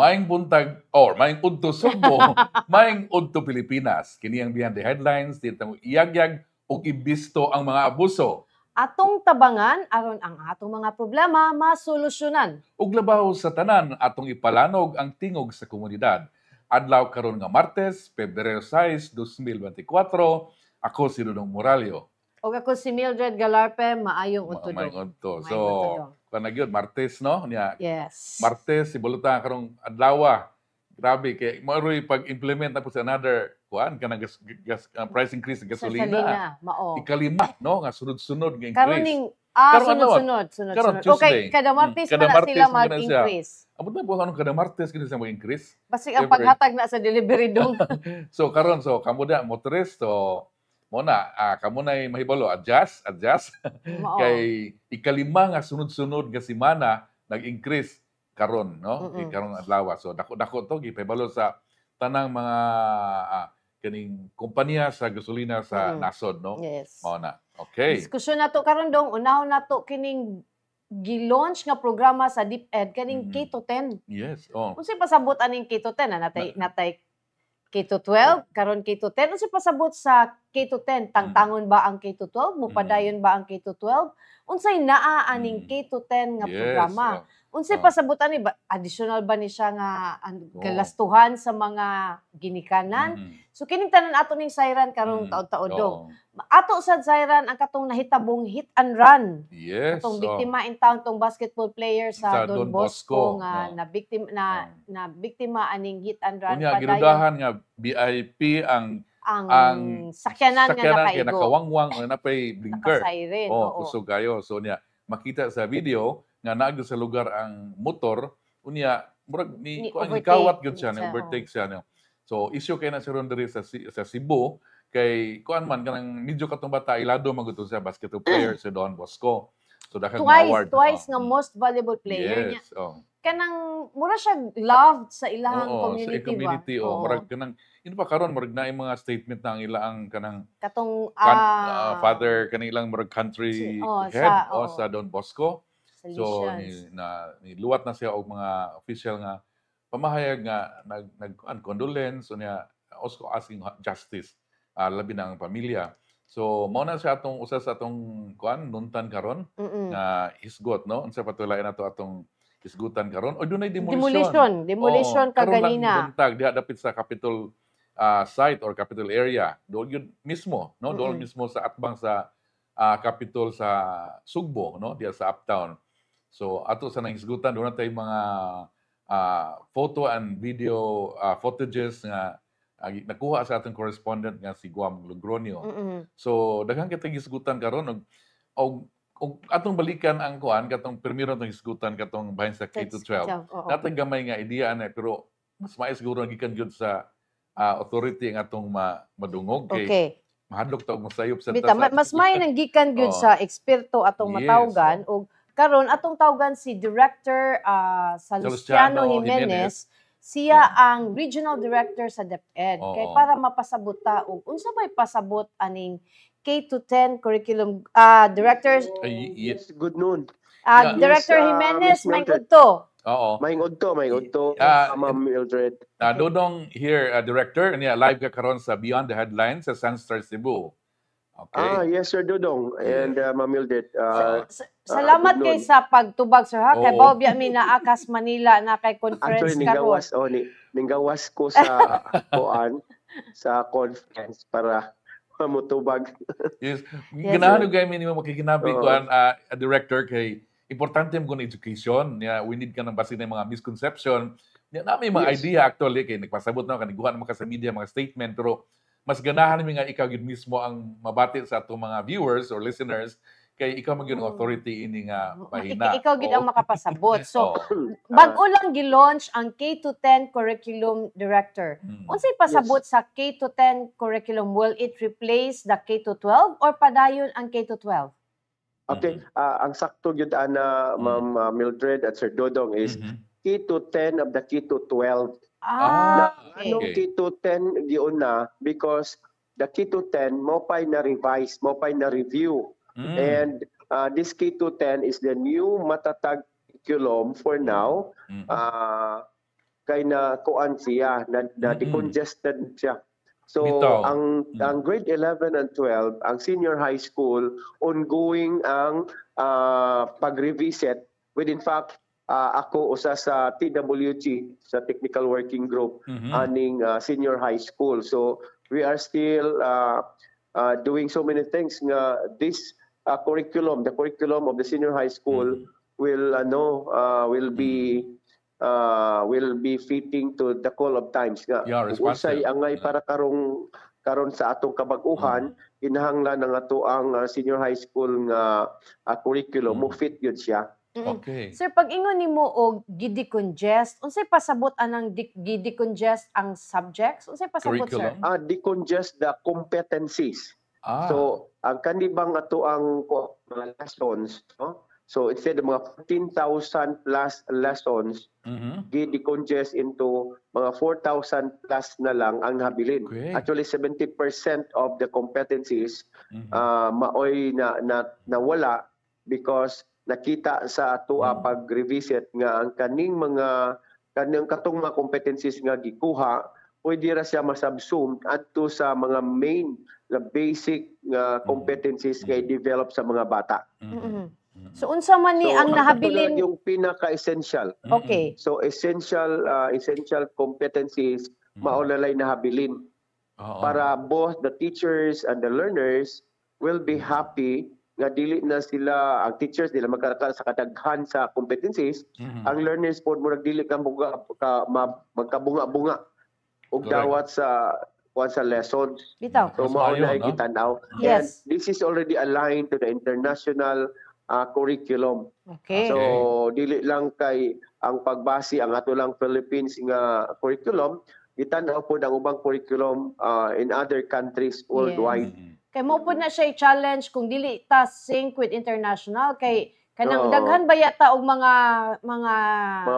Maing buntag or maing udto Sugbo, maing udto Pilipinas. Kini ang behind the headlines dito iyagyag ug ibisto ang mga abuso. Atong tabangan aron ang atong mga problema masolusyonan. Ug labaw sa tanan atong ipalanog ang tingog sa komunidad. Adlaw karon nga Martes, Pebrero 6, 2024. Ako si Dudong Moralio. O ako si Mildred Galarpe, maayong utudong. Maayong udto. So, Maayong utudong. Nagyod Martes no? Nya Yes. Martes sibulutan karong adlaw. Grabe kay maroy pag-implement na po sa another kanang price increase sa Sa gasolina. salina, mao. Ikalima no nga sunod-sunod nga increase. Karon ning Karon sunod-sunod. Karon Okay, Tuesday. kada Martes Kada pa na Martes sila mo na siya. mag-increase. Abot na po anong kada Martes kini sa mag-increase. Basta ang Every- paghatag na sa delivery dong. So karon kamo na motorist so mo na kamo na mahibalo adjust Mao. kay ikalima nga sunod-sunod nga semana nag-increase karon no karon adlaw so dako to gipahibalo sa tanang mga kaning kompanya sa gasolina sa nasod no Yes. mao na okay. Diskusyon nato karon dong unahon nato kining gi-launch nga programa sa DepEd kaning K-10. Yes Unsay pasabot aning K-10 natay K-12 karon K-10 unsay pasabot sa K-10 tangtangon ba ang K-12 mupadayon ba ang K-12 unsay naa aning K-10 nga Yes, programa unsay Oh. pasabot ani ba additional ba ni siya nga galastuhan sa mga ginikanan so kining tanan ato ning sayran karong taon-taon dong ato sad sayran ang katong nahitabong hit and run Yes. katong biktima in town tong basketball player sa Don Bosco nga Oh. na biktima aning hit and run Unya padayon ginudahan nga VIP ang ang sakyanan nga kay nakaigo nakawangwang o napay blinker. nakasiren Oh, kusog kayo. So niya makita sa video nga naagdo sa lugar ang motor unya murag Ni ni kuan overtake gikawat gyud siya, siya, ni overtake siya no. So issue kay na si Ronderi sa Cebu kay kuan man kanang medyo katong bata ilado maguto sa basketball player si Don Bosco. So daghang award. twice nga most valuable player niya Yes. Oh. kanang mura siya loved sa ilahang Oo, community, sa community ba? Oo. murag kanang ino pa karon murag na mga statement na ang ilaang kanang Katong father kanilang murag country head sa Don Bosco. So niluwat na siya og mga official nga pamahayag nga condolence unya also asking justice labi na ang pamilya. So mao na siya atong usa sa atong nuntan karon nga hisgot no unsa patulay nato atong hisgutan karon o dunay demolition kaganina buntag diha dapit sa Capitol site or Capitol area doon yun mismo no doon mismo sa atbang sa Capitol sa Sugbo no diha sa uptown. So ato sa nanghisgutan doon natay mga photo and video footages nga nakuha sa atong correspondent nga si Guam Logronio. So daghang kitang hisgutan karon og atong balikan ang kuan katong primero atong hisgutan katong bahin sa K-12. Natay gamay nga idea na pero mas maay siguro gikan gyud sa authority ang atong madungog kay mahadlok ta og masayop sa mas may nang gikan gyud sa eksperto atong matawgan og karon atong tawgan si Director Salustiano Jimenez. Siya ang Regional Director sa DepEd. Kay para mapasabot ta og unsa may pasabot aning K-10 curriculum Director yes. Good noon. Director Jimenez may udto. Oo. May udto. Ma'am Mildred. Dodong here, Director, niya live ka karon sa Beyond the Headlines sa Sunstar Cebu. Okay. Yes, Sir Dodong. And Ma'am Mildred. Salamat kay sa pagtubag, sir, ha? Kay Bobia mi na Akas Manila na kay conference karon. Actually, ninggawas ko sa sa conference para mamutubag. Yes. Ganahan gay minimum makikinabi ko Director kay importante mo kung education. We need ka ng basin ng mga misconception. May mga idea actually kay nagpasabot na kaniguhan mo ka sa media mga statement pero mas ganahan mi nga ikaw gid mismo ang mabati sa atong mga viewers or listeners kay ikaw magyud ang authority ini nga mahina. Ikaw gid ang makapasabot. So bag-o lang gi-launch ang K-10 Curriculum Director. Unsay pasabot sa K-10 curriculum? Will it replace the K-12 or padayon ang K-12? Okay, ang sakto gyud ana Ma'am Mildred at Sir Dodong is K-10 of the K-12. Anong K-10 giun na because the K-10 mo pay na revise, mo pay na review. And this K-10 is the new matatag curriculum for now. kay na kuan siya na decongested siya. So Bitaw. ang grade 11 and 12, ang senior high school ongoing ang pag-revisit with in fact ako usa sa TWG sa Technical Working Group aning senior high school. So we are still doing so many things nga this curriculum, the curriculum of the senior high school will be fitting to the call of times nga. Responsive. Usay angay para karon sa atong kabag-uhan, kinahanglan ng ato ang senior high school nga curriculum mo fit gyud siya. Okay. Sir, pag ingon nimo og gidecongest, unsay pasabot anang gidecongest ang subjects? Unsay pasabot, sir? Curriculum? Decongest the competencies. So, ang kanibang ato ang mga lessons, no? So, instead of mga 15,000 plus lessons, gidecongest into mga 4,000 plus na lang ang nabilin. Okay. Actually, 70% of the competencies maoy nawala because nakita sa ato pag-revisit nga ang kanang katong mga competencies nga gikuha pwede ra siya masubsume adto sa mga main na basic competencies nga i-develop sa mga bata. So unsa man ni ang nahabilin yung pinaka-essential. Okay. So essential competencies maulalay nahabilin para both the teachers and the learners will be happy nga dili na sila ang teachers nila magkaroon sa kadaghan sa competencies, ang learners po mo nagdili ka magkabunga-bunga og dawat sa lessons. Bitaw. So mao na gitanaw. Yes. And this is already aligned to the international curriculum. Okay. So dili lang kay ang pagbase ang ato lang Philippines nga curriculum, gitanaw po ang ubang curriculum in other countries worldwide. Kay mo pud na siya i-challenge kung dili ta sync with international kay kanang daghan ba yata og mga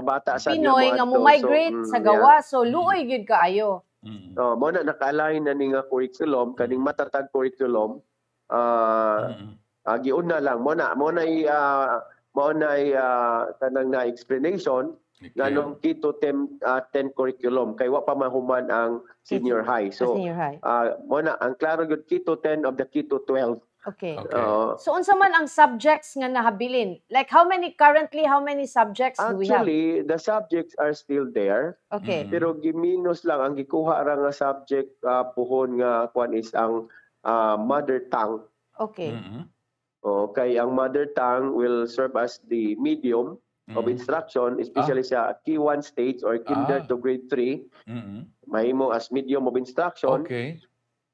bata sa Pinoy nga mo migrate sa gawa so luoy gyud kaayo. Mo na naka-align na ni nga curriculum kaning matatag curriculum giuna lang mo na kanang na explanation nganong K to 10 curriculum kay wa pa mahuman ang senior high. So mo na ang klaro gyud K to 10 of the K to 12. Okay. So unsa man ang subjects nga nahabilin? Like how many subjects do we have? Actually, the subjects are still there. Okay. Pero giminus lang ang gikuha ra nga subject puhon nga kuan is ang mother tongue. Okay. Okay, ang mother tongue will serve as the medium of instruction, especially sa K1 stage or kinder to grade 3. Mahimo as medium of instruction. Okay.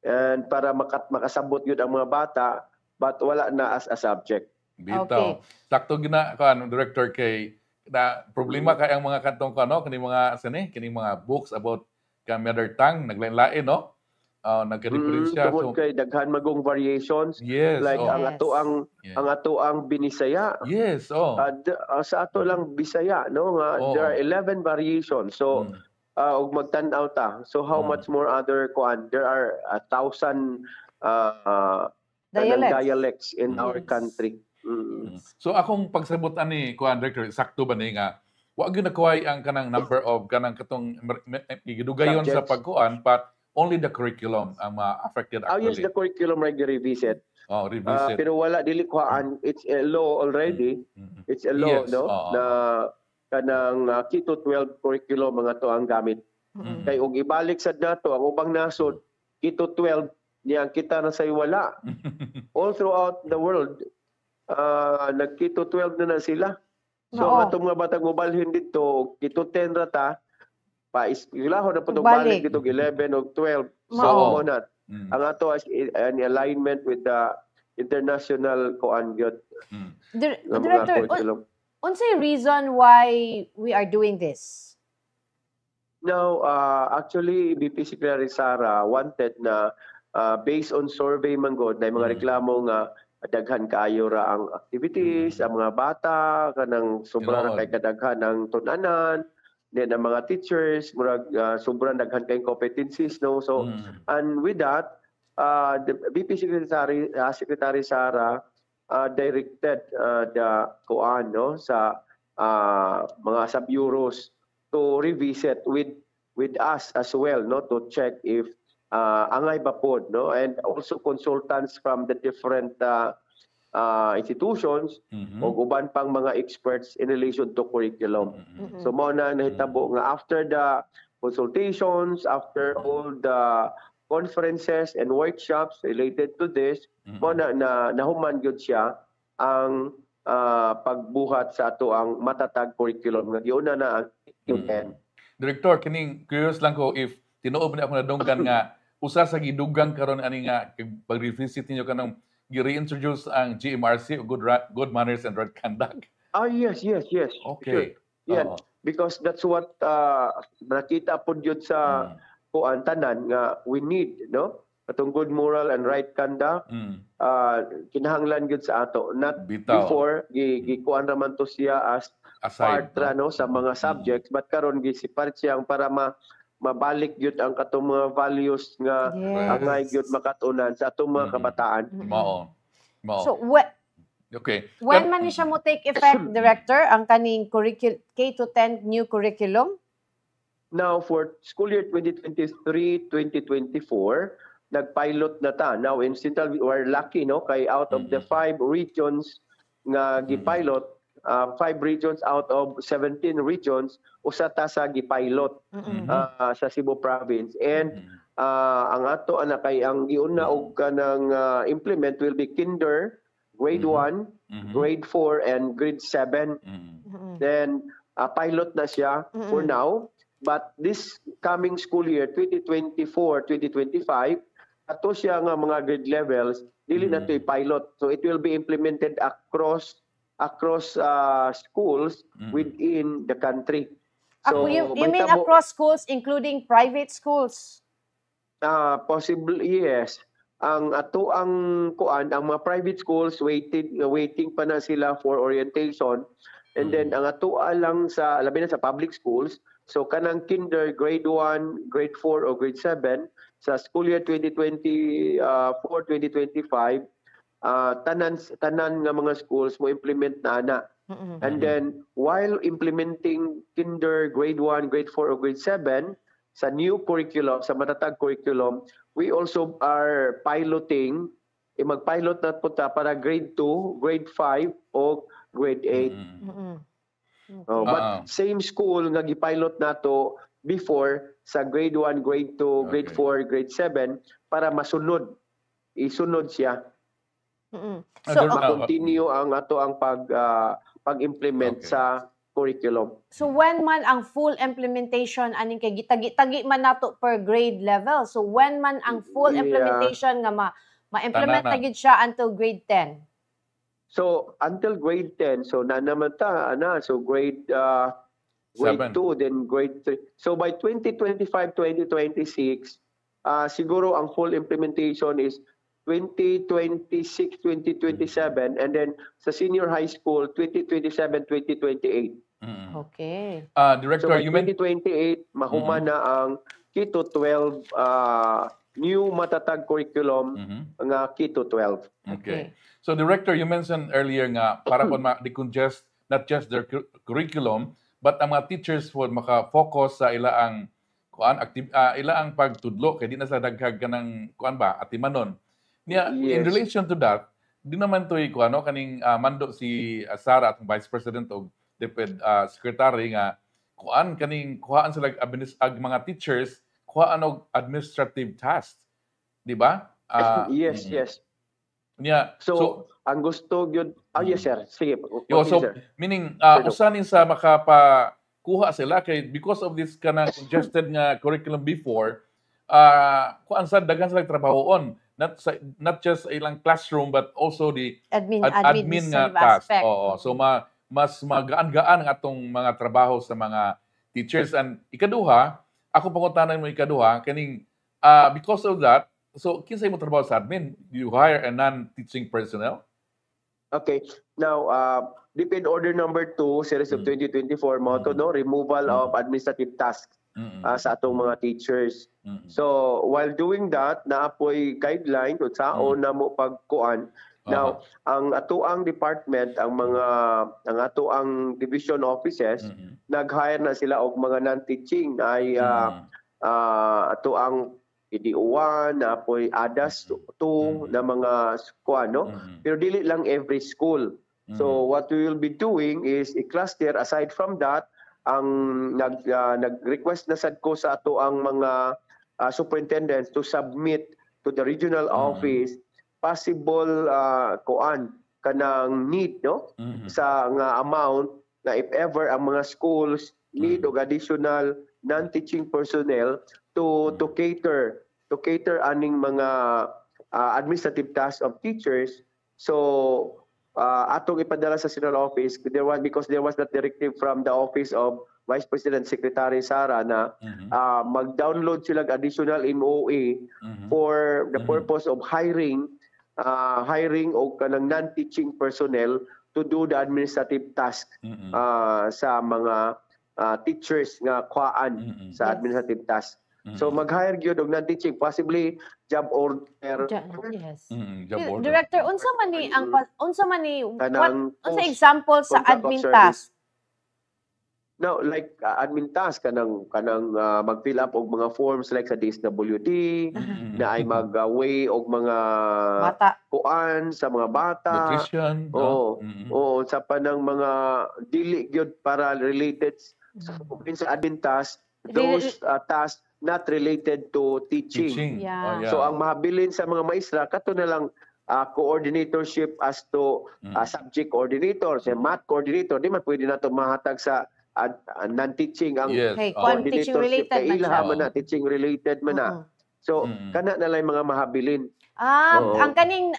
And para makasabot yun ang mga bata, but wala na as a subject. Bitaw. Okay. Sakto gina Director kay na problema kay ang mga kantong kani mga books about mother tongue naglain-lain no. Nagka-diferensya Tungod kay daghan magong variations. Yes. Like ang ato ang Binisaya. Yes. Sa ato lang Bisaya no nga there are 11 variations. So og magtan-aw ta. So how much more other there are 1,000 dialects in our country. So akong pagsabot ani Director sakto ba ni nga wa gyud nakuhay ang kanang number of kanang katong gidugayon sa pagkuan but only the curriculum ang affected actually. Yes, the curriculum revisit. Revisit. Pero wala dili kuhaan. It's a law already. It's a law, Yes, no? Na kanang K to 12 curriculum mga to ang gamit. Kay og ibalik sad nato ang ubang nasod K to 12 niyang kita na say wala. All throughout the world nag K to 12 na sila. So atong mga batang mobalhin dito K to 10 ra ta ilahon na po itong balik dito 11 o 12. So, mo na. Ang ato is an alignment with the international koangyot. Director, unsay reason why we are doing this? Now, actually, BP Secretary Sara wanted na based on survey man god na mga reklamo nga daghan kaayo ra ang activities, ang mga bata, kanang sobra ra kay kadaghan ang tunanan, then ang mga teachers murag sobrang daghan kay competencies no so and with that the VP Secretary Sara directed the koan no sa mga sub-bureaus to revisit with us as well, no, to check if angay ba pod, no, and also consultants from the different institutions o uban pang mga experts in relation to curriculum. So mo na nahitabo nga after the consultations, after all the conferences and workshops related to this, mo na nahuman gyud siya ang pagbuhat sa ato ang matatag curriculum nga giuna na ang UN. Director, kining curious lang ko if tinuod na ako nadunggan nga usa sa gidugang karon ani nga pag-revisit ninyo kanang gi-reintroduce ang GMRC, Good Manners and Right Conduct. Yes. Okay. Sure. Yeah, because that's what nakita po yun sa kuan tanan nga we need, no? Atong good moral and right conduct, kinahanglan yun sa ato. Not before, gikuan raman to siya as part no, sa mga subjects, but karon gisipart siyang para mabalik yun ang katong mga values nga angay yun makatunan sa atong mga kabataan. Mao. So, okay. When man ni siya mo take effect, Director, ang kaning K-10 new curriculum? Now, for school year 2023-2024, nag-pilot na ta. Now, in Central, we're lucky, no? Kay out of the 5 regions nga gi-pilot, 5 regions out of 17 regions, usa ta sa gi-pilot sa Cebu Province. And ang ato anak kay ang giuna og kanang implement will be kinder, grade 1, grade 4 and grade 7. Then pilot na siya for now, but this coming school year 2024-2025 ato siya nga mga grade levels dili na to pilot, so it will be implemented across schools within the country. So you mean across schools including private schools? Possibly, yes. Ang ato ang kuan, ang mga private schools waiting pa na sila for orientation. And then ang ato lang sa labi na sa public schools, so kanang kinder, grade 1, grade 4 o grade 7 sa school year 2024-2025, tanan nga mga schools mo implement na ana. And then while implementing kinder, grade 1, grade 4 o grade 7 sa new curriculum, sa matatag curriculum, we also are piloting, mag-pilot na po ta para grade 2, grade 5 o grade 8. But same school nga gi-pilot nato before sa grade 1, grade 2, grade 4, grade 7 para masunod. Isunod siya. So ma-continue ang ato ang pag-implement sa curriculum. So when man ang full implementation aning kay gitagi-tagi man nato per grade level. So when man ang full implementation nga ma-implement na gid siya until grade 10. So until grade 10, so na naman ta so grade 2 then grade 3. So by 2025-2026 siguro ang full implementation is 2026-2027 and then sa senior high school 2027-2028. Okay. Director, so by 2028 mahuman na ang K-12 new matatag curriculum nga K-12. Okay. So Director, you mentioned earlier nga para po ma-decongest not just their curriculum but ang mga teachers po maka-focus sa ilaang ilaang pagtudlo kay di na sa daghag kanang kuan ba atimanon. In relation to that, di naman to kaning mando si Sara atong Vice President o DepEd Secretary nga kuan sila mga teachers kuan og administrative tasks, di ba? Yes. So ang gusto gyud yes sir, sige. Meaning usanin sa makapakuha sila kay because of this kanang congested nga curriculum before kuan sa daghan sila trabahoon. Not just ilang classroom but also the admin nga task. So mas magaan-gaan ang atong mga trabaho sa mga teachers. And ikaduha, ako pangutanan mo ikaduha kaning because of that, so kinsay mo trabaho sa admin? You hire a non-teaching personnel? Okay. Now, DepEd Order number 2 series of 2024 motto no removal of administrative tasks. sa atong mga teachers. So while doing that, naapoy guideline kung saon na mo pagkuan. Now, ang atoang department, ang atoang division offices, nag-hire na sila og mga non-teaching ay atoang EDO1, naapoy ADAS 2 na mga kuan, no? Pero dili lang every school. So what we will be doing is i-cluster. Aside from that, ang nag-request na sad ko sa ato ang mga superintendents to submit to the regional office possible kanang need, no, sa nga amount na if ever ang mga schools need og additional non-teaching personnel to cater aning mga administrative tasks of teachers. So atong ipadala sa central office because there was that directive from the office of Vice President Secretary Sara na mag-download sila additional MOA for the purpose of hiring o kanang non-teaching personnel to do the administrative task sa mga teachers nga kuan sa administrative task. So mag-hire gyud og non-teaching, possibly job order. Yes. Job order. Director, unsa man ni unsa example sa admin task? Now, like admin task kanang mag-fill up og mga forms like sa DSWD na ay mag-weigh og mga kuan sa mga bata. Nutrition. Oo, sa panang mga dili gyud para related sa admin task, those tasks not related to teaching. Yeah. So ang mahabilin sa mga maestra kato na lang coordinatorship as to subject coordinator, sa math coordinator, di man pwede nato mahatag sa non-teaching ang coordinatorship kay ilaha man na teaching related man na. So kana na lang mga mahabilin. Ang kaning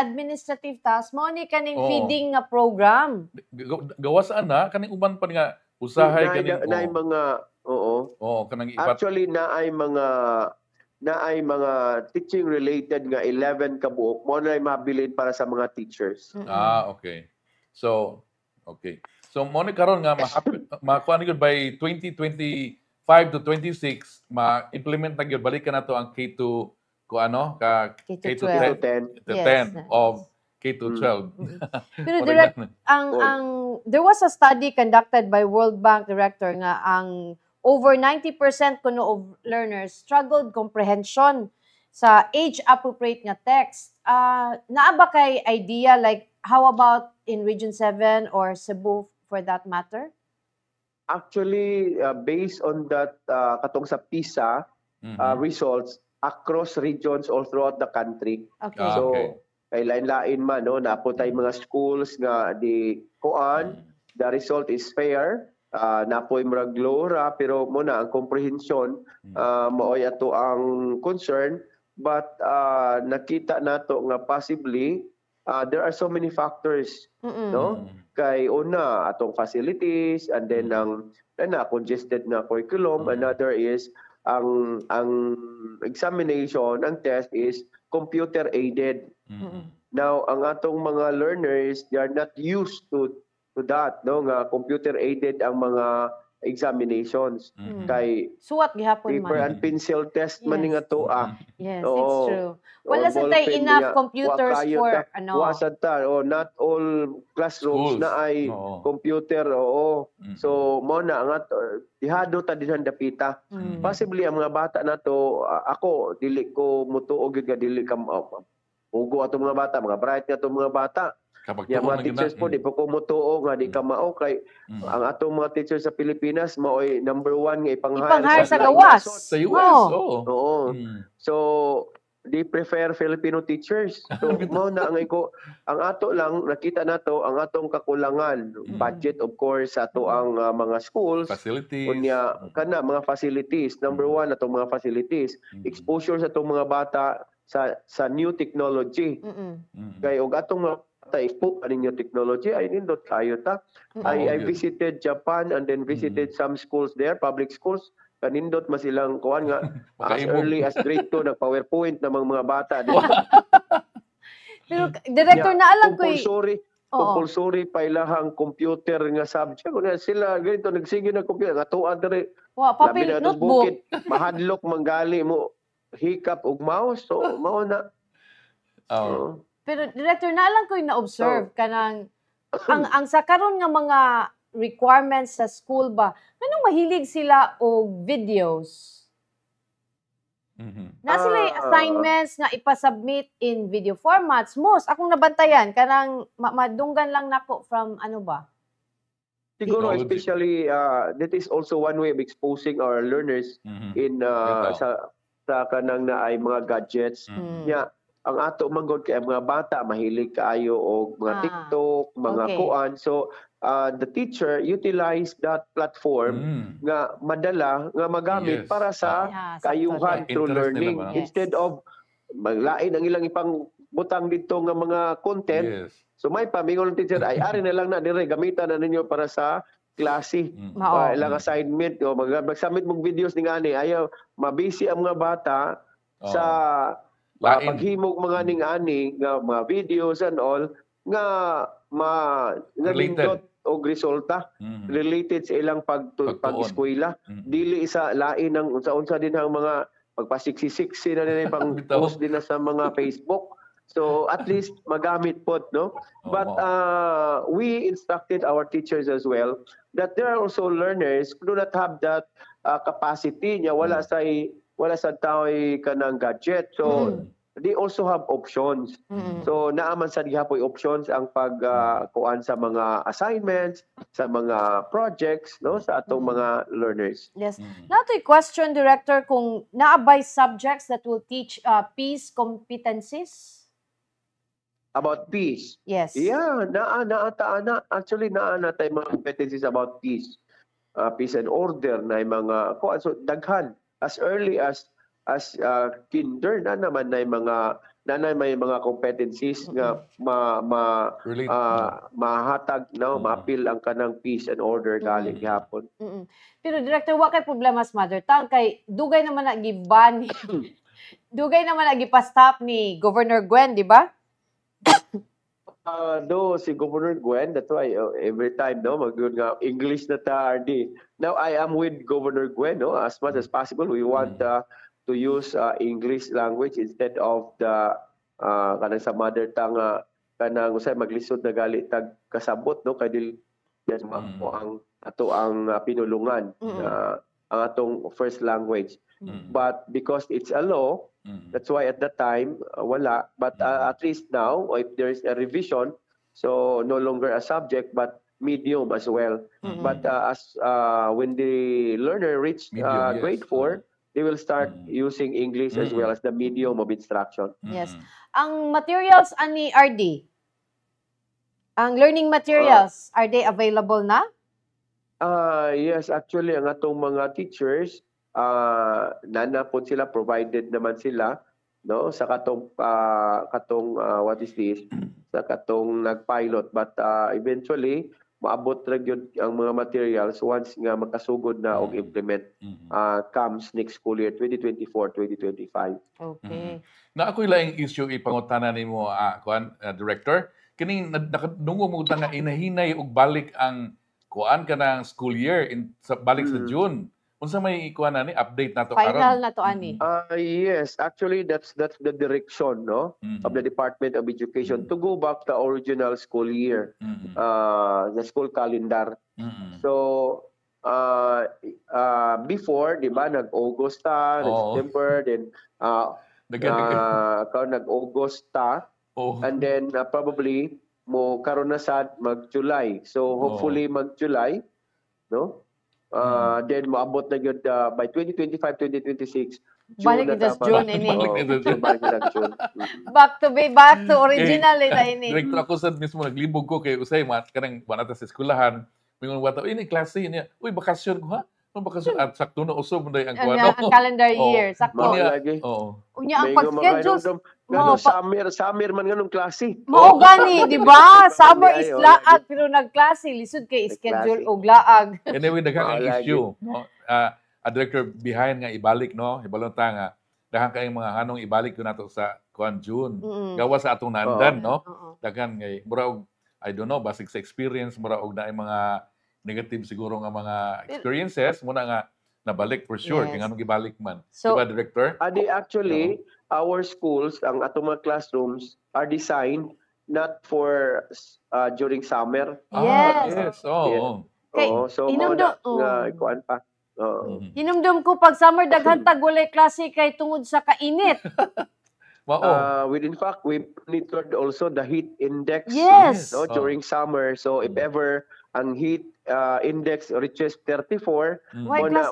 administrative task mo ni kaning feeding nga program. Gawas ana kaning uban pa nga usahay kaning mga kanang actually naay mga teaching related nga 11 ka buok mo na mahabilin para sa mga teachers. Okay. So mo ni karon nga makuha ni by 2025 to 26 ma-implement na gyud balikan nato ang K2 K to 10 of K to 12. Pero direct there was a study conducted by World Bank director nga ang over 90% kuno of learners struggled comprehension sa age-appropriate nga text. Naa ba kay idea like how about in Region 7 or Cebu for that matter? Actually, based on that katong sa PISA results across regions all throughout the country. Okay. So, kay lain-lain man, no, naputay mga schools nga di kuan, the result is fair. Napoy murag lora pero muna ang comprehension maoy ato ang concern, but nakita nato nga possibly there are so many factors, no, kay una atong facilities, and then ang congested na curriculum. Another is ang examination, ang test is computer aided. Now ang atong mga learners, they are not used to that, no, nga computer aided ang mga examinations. Kay suwat gihapon paper and pencil test man nga to Yes, it's true. Wala sa tay enough computers for wasad ta not all classrooms na ay computer. So mo na nga dihado ta dinhan dapita. Possibly ang mga bata nato, ako dili ko mutuog gyud nga dili ka ugo ato mga bata, mga bright nga ato mga bata. Yung mga teachers po, di po ko mutuo nga, di ka mao kay ang atong mga teachers sa Pilipinas, maoy number 1 nga ipang-hire sa gawas. Sa US, So, they prefer Filipino teachers. So, mao na ang ato lang, nakita nato ang atong kakulangan. Budget, of course, sa ato ang mga schools. Facilities. Kunya, mga facilities. Number 1, atong mga facilities. Exposure sa atong mga bata sa new technology. Kay og atong mga po aning new technology ay nindot kayo ta. I visited Japan and then visited some schools there, public schools. Kanindot masilang kuan nga as early as grade 2 nag-PowerPoint ng mga bata. Pero director na alam ko compulsory pa ilahang computer nga subject. Kung sila ganito nagsige na computer nga tuwa diri. Papel notebook. Mahadlok manggali mo hikap og mouse so mao na. Pero director na lang ko yung na-observe kanang ang sa karon nga mga requirements sa school ba nganong mahilig sila og videos. Na sila assignments nga ipasubmit in video formats. Most, akong nabantayan, kanang madunggan lang nako from ano ba? Siguro especially, that is also one way of exposing our learners in sa kanang na ay mga gadgets. Yeah, ang ato manggod kay mga bata mahilig kaayo og mga TikTok, mga kuan. So the teacher utilized that platform nga madala nga magamit para sa kayuhan through learning instead of maglain ang ilang ipang butang dito nga mga content. So may pamingon ng teacher ay ari na lang na dire gamitan na ninyo para sa klase. Ilang assignment o mag-submit mong videos ni ngani ayaw mabisi ang mga bata sa paghimog mga ning-ani nga mga videos and all nga nalindot og resulta related sa ilang pag-eskwela. Dili isa lain ng unsa-unsa din ang mga pagpasiksisiksi na nila pang post din na sa mga Facebook. So at least magamit po, no? But we instructed our teachers as well that there are also learners who do not have that capacity niya wala sa tao'y kanang gadget. So they also have options. So naaman sa gihapoy options ang pagkuan sa mga assignments, sa mga projects, no, sa atong mga learners. Yes. Now to question director kung naabay subjects that will teach peace competencies. About peace. Yes. Yeah, actually naa tay mga competencies about peace. Peace and order na mga kuan so daghan as early as kinder na naman na may mga competencies nga mahatag no maapil ang kanang peace and order galing gihapon. Pero director wa kay problema sa mother tongue kay dugay naman na giban dugay naman na gipastop ni Governor Gwen, di ba? No, si Governor Gwen, that's why every time no magud nga English na ta RD. Now I am with Governor Gwen, no, as much as possible we want to use English language instead of the kanang sa mother tongue kanang usay maglisod na gali tag kasabot no kay dili ang ato ang pinulungan ang atong first language. But because it's a law, that's why at that time wala, but at least now if there is a revision, so no longer a subject but medium as well. But as when the learner reach grade 4, they will start using English as well as the medium of instruction. Yes. Ang materials ani RD, ang learning materials, are they available na? Yes, actually ang atong mga teachers nanapod sila, provided naman sila no sa katong what is this, sa katong nagpilot, but eventually maabot ra gyud ang mga materials once nga makasugod na og implement comes next school year 2024-2025. Okay. Na ako'y laing issue ipangutana nimo director kining nakadungog mo nga inahinay og balik ang kuan kanang school year sa balik sa June. Unsa may ikuan ani update nato karon? Final na to ani. Yes, actually that's the direction no of the Department of Education to go back to the original school year. The school calendar. So before, di ba, nag-August ta, September, then nag-August ta, and then probably mo karon na sad mag-July. So hopefully mag-July, no? Then maabot na yun by 2025-2026. Balik na June ini. Balik na June. Back to original ita ini. Director ako sad mismo naglibog ko kay usay kanang banata sa eskwelahan. Mingon wata ini klase niya. Uy bakasyon ko ha. Ang bakasyon at sakto na usab nday ang kuan. Ang calendar year sakto. Unya ang pag-schedule summer man nganong klase. Mao gani, di ba? Summer is laag pero nagklase lisod kay schedule og laag. Anyway, daghang issue, no? Director behind nga ibalik, no? Ibalon ta nga daghang kay mga hanong ibalik ko nato sa kuan June. Gawa sa atong naandan, no? Daghang ngay mura og I don't know, basig sa experience mura og naay mga negative siguro nga mga experiences muna nga nabalik for sure kung anong gibalik man. So, diba, Director? Actually, our schools, ang atong mga classrooms are designed not for during summer. Yes. So mo na nga kuan pa. Hinumdum ko pag summer daghan tag walay klase kay tungod sa kainit. In fact, we monitored also the heat index during summer. So if ever ang heat index reaches 34,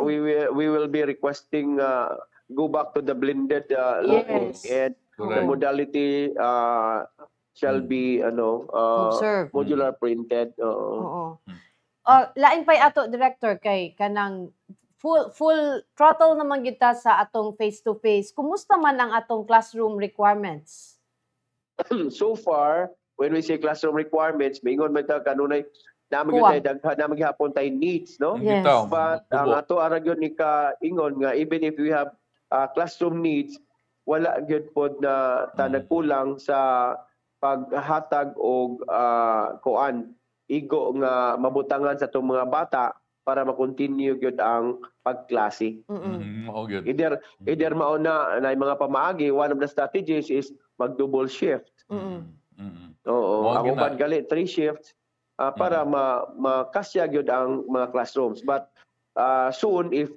we will be requesting go back to the blended learning, and the modality shall be modular printed. Lain pay ato, Director, kay kanang full throttle naman kita sa atong face-to-face. Kumusta man ang atong classroom requirements? So far, when we say classroom requirements, mingon man ta kanunay naman daghan naman gihapon tay needs, no? Yes. But ang ato ara gyud ni ka ingon nga even if we have classroom needs, wala gyud pod na nagkulang sa paghatag og igo nga mabutangan sa itong mga bata para ma-continue gyud ang pagklase. Either mauna na mga pamaagi, one of the strategies is mag-double shift. Ang uban gali 3 shifts para makasya gyud ang mga classrooms. But soon if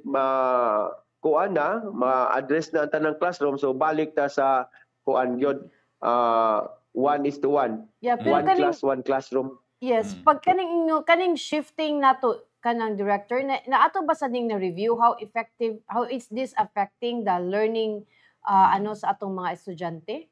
ma-address na ang tanang classroom, so balik ta sa kuan gyud 1:1. Yeah, one class, one classroom. Yes, pag kaning shifting nato kanang Director na ato ba sa ning na review how is this affecting the learning sa atong mga estudyante?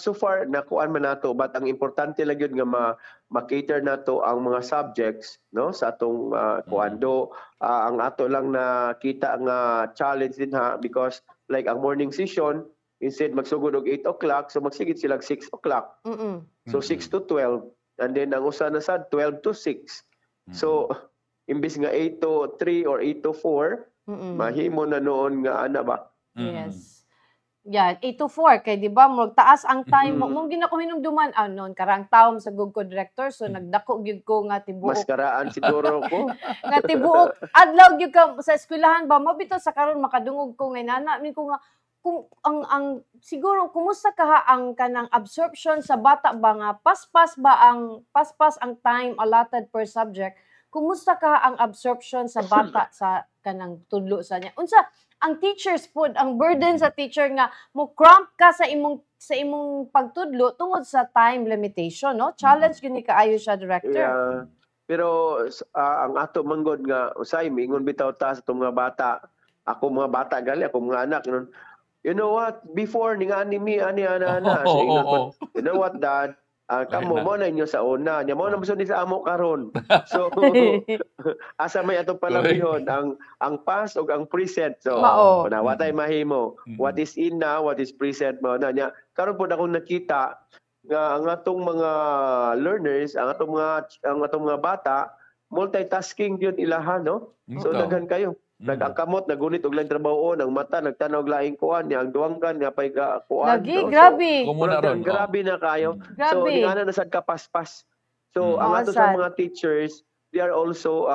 So far nakuan man nato, but ang importante lang yun nga ma-cater nato ang mga subjects no sa atong kuando. Ang ato lang nakita nga challenge din because like ang morning session instead magsugod og 8 o'clock, so magsigid sila 6 o'clock. So 6 to 12. And then ang usa na sad 12 to 6. So imbis nga 8 to 3 or 8 to 4, mahimo na noon nga ana ba? Yes. Yeah, 8 to 4 kay di ba magtaas ang time mo ginako hinumduman noon karang taom sa gugko Director, so nagdako gyud ko nga tibuok. Maskaraan siguro ko. Nga tibuok adlaw gyud ka sa eskwelahan ba mabito sa karon makadungog ko ngay nana min ko nga kung ang siguro kumusta ang kanang absorption sa bata ba nga paspas ang time allotted per subject, kumusta ang absorption sa bata sa kanang tudlo sa niya unsa ang teachers pod ang burden sa teacher nga mo cramp ka sa imong pagtudlo tungod sa time limitation, no? Challenge gyud ni kaayo siya, Director. Yeah. Pero ang ato manggod nga usay mingon bitaw ta sa mga bata, ako mga bata gali ako mga anak you know what? Before, ani ana. You know what, Dad? Kamo mo na inyo sa una. Nya mo na masun sa amo karon. So, asa may atong palabihon ang past ug ang present. So, watay mahimo. What is in now, what is present mo na nya. Karon pod ako nakita nga ang atong mga learners, ang atong mga bata, multitasking gyud ilahan, no? So, daghan kayo. Nag-angkamot, nagunit og laing trabaho, ang mata nagtanaw og laing kuan niya, ang duwanggan niya pay kuan. Grabe. Grabe na kayo. Grabe. So di ana na sad kapaspas. So ang ato sa mga teachers, they are also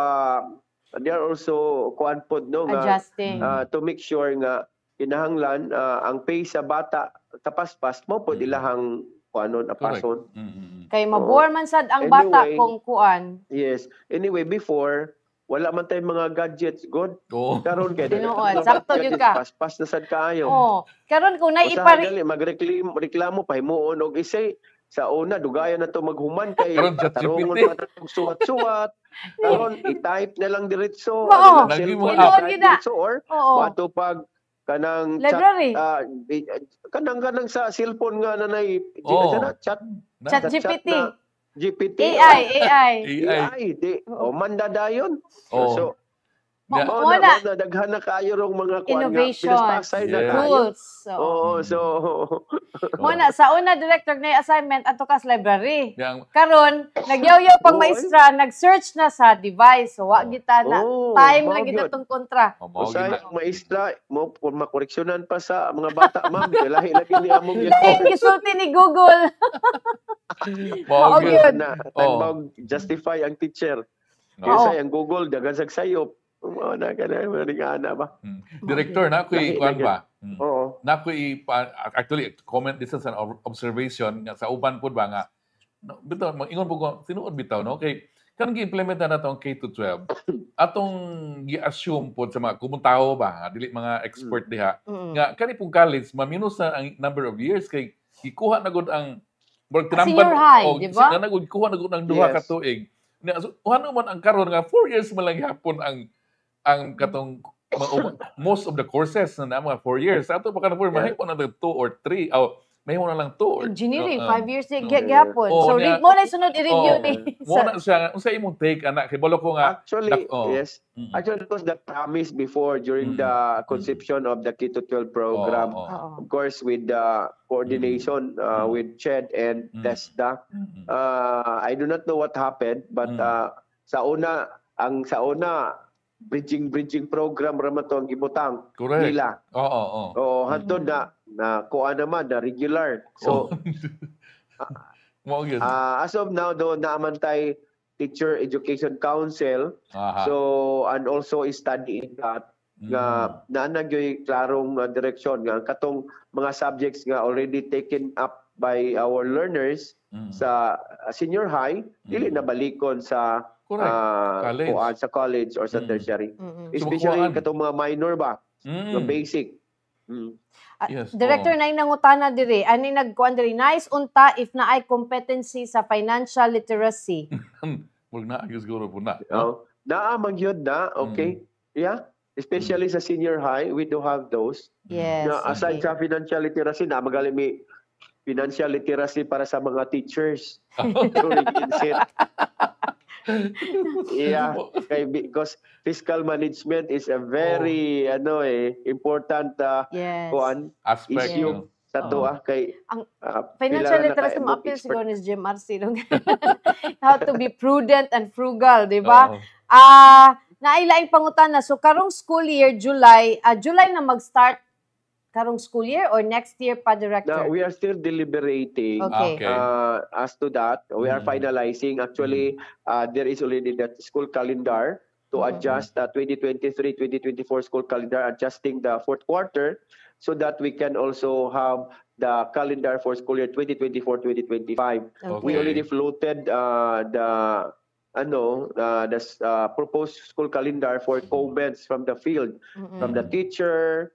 kuan pod no nga adjusting to make sure nga kinahanglan ang pace sa bata kapaspas mo pod ilahang kuanon apason. Kay mabore man sad ang bata kung kuan. Yes. Anyway, before wala man tayong mga gadgets, good. Karon kay sakto gyud ka. Paspas na sad kaayo. Karon kung magreklamo pahimuon og isay sa una dugayan na to maghuman kay tarungon pa og suwat-suwat. Karon i-type na lang diretso. Or wato pag kanang library. Kanang sa cellphone nga nanay chat GPT. AI. Manda dayon. So Mao na daghan na kayo rong mga innovation, tools. So mo na sa una director na assignment ato kas library. Karon nagyaw-yaw pang maestra, nag-search na sa device. So wa kita na time na gid atong kontra. Usay maestra mo kung makoreksyonan pa sa mga bata, ma'am, lahi lagi ni among gisulti ni Google. Mao gyud na justify ang teacher. Kasi ang Google dagan sag sayop. Na kana ba? Director, na ko'y kuan ba? Oo. Na ko'y actually comment this is an observation nga sa uban pud ba nga bitaw ingon po ko sinuod bitaw no kay kanang gi-implement na natong K-12 atong gi-assume pod sa mga kumutaho ba dili mga expert diha nga kani pong college maminus na ang number of years kay ikuha na gud ang senior high, di ba? Kuha na gud ang duha ka tuig. Ano man ang karon nga 4 years man lang hapon ang katong most of the courses na mga 4 years. Ato pa kanang mahimo na 2 or 3 mahimo na lang 2 engineering 5 years gyapon. So read mo na sunod i-review ni. Mo na siya unsa imong take anak kay balo ko nga actually yes. Actually it was the promise before during the conception of the K-12 program. Of course with the coordination with CHED and TESDA. I do not know what happened but sa una bridging program ra man to ang gibutang nila. Oo, hantod na kuha naman na regular. So as of now do naaman tay Teacher Education Council. So and also studying that nga naanagyoy klarong direksyon nga katong mga subjects nga already taken up by our learners sa senior high dili na balikon sa sa college or sa tertiary. Especially katong mga minor ba, the basic. Yes, Director na nangutana diri, ani nagkuan diri nice unta if na ay competency sa financial literacy. Wag na agos guro po na. Naa man gyud na, okay? Yeah. Especially sa senior high, we do have those. Yes. Na aside sa financial literacy, na magaling may financial literacy para sa mga teachers. During inset. Yeah, because fiscal management is a very important issue sa to kay ang financial literacy mo appeal siguro ni Jim Marcy how to be prudent and frugal, di ba? Nailaing pangutana so karong school year July na mag-start karong school year or next year pa, Director? No, we are still deliberating as to that. We are finalizing. Actually, there is already that school calendar to adjust the 2023-2024 school calendar, adjusting the fourth quarter so that we can also have the calendar for school year 2024-2025. We already floated the proposed school calendar for comments from the field, from the teacher,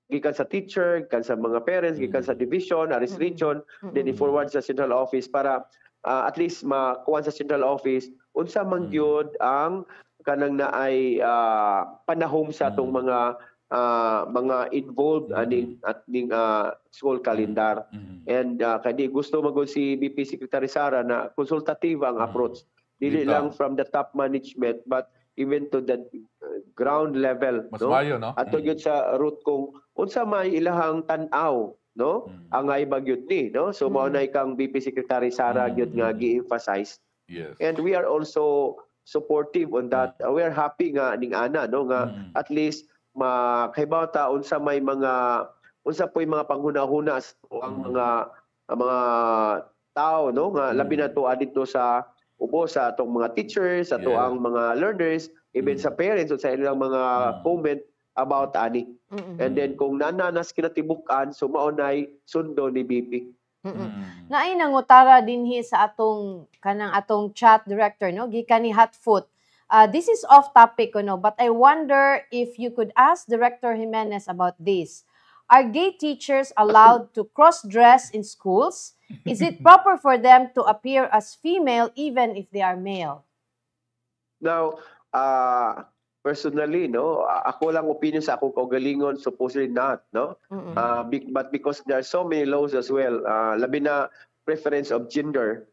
gikan sa teacher, gikan sa mga parents, gikan sa division, aris region, then i-forward sa central office para at least makuha sa central office unsa man gyud ang kanang naay panahom sa atong mga involved aning school calendar. And kadi gusto magud si BP Secretary Sara na konsultative ang approach, dili lang from the top management but even to the ground level. Mas mayo, no? Ato gyud sa root kung unsa may ilahang tan-aw, no? Ang ay bagyod ni, no? So mao na kang BP Secretary Sara gyud nga gi-emphasize. Yes. And we are also supportive on that. We are happy nga ning ana, no, nga at least makahibaw ta unsa po'y mga panghuna-huna ang mga tao, no, nga labi na to adito sa ubo sa atong mga teachers, sa ang mga learners, even sa parents o sa ilang mga comment about ani. And then kung nananas kinatibukan, so maunay sundo ni BP. Naay nangutara dinhi sa atong chat, Director, no, gikan ni Hotfoot. This is off topic, no, but I wonder if you could ask Director Jimenez about this. Are gay teachers allowed to cross-dress in schools? Is it proper for them to appear as female even if they are male? Now, personally, no, ako lang opinion sa akong kaugalingon, supposedly not, no? But because there are so many laws as well, labi na preference of gender,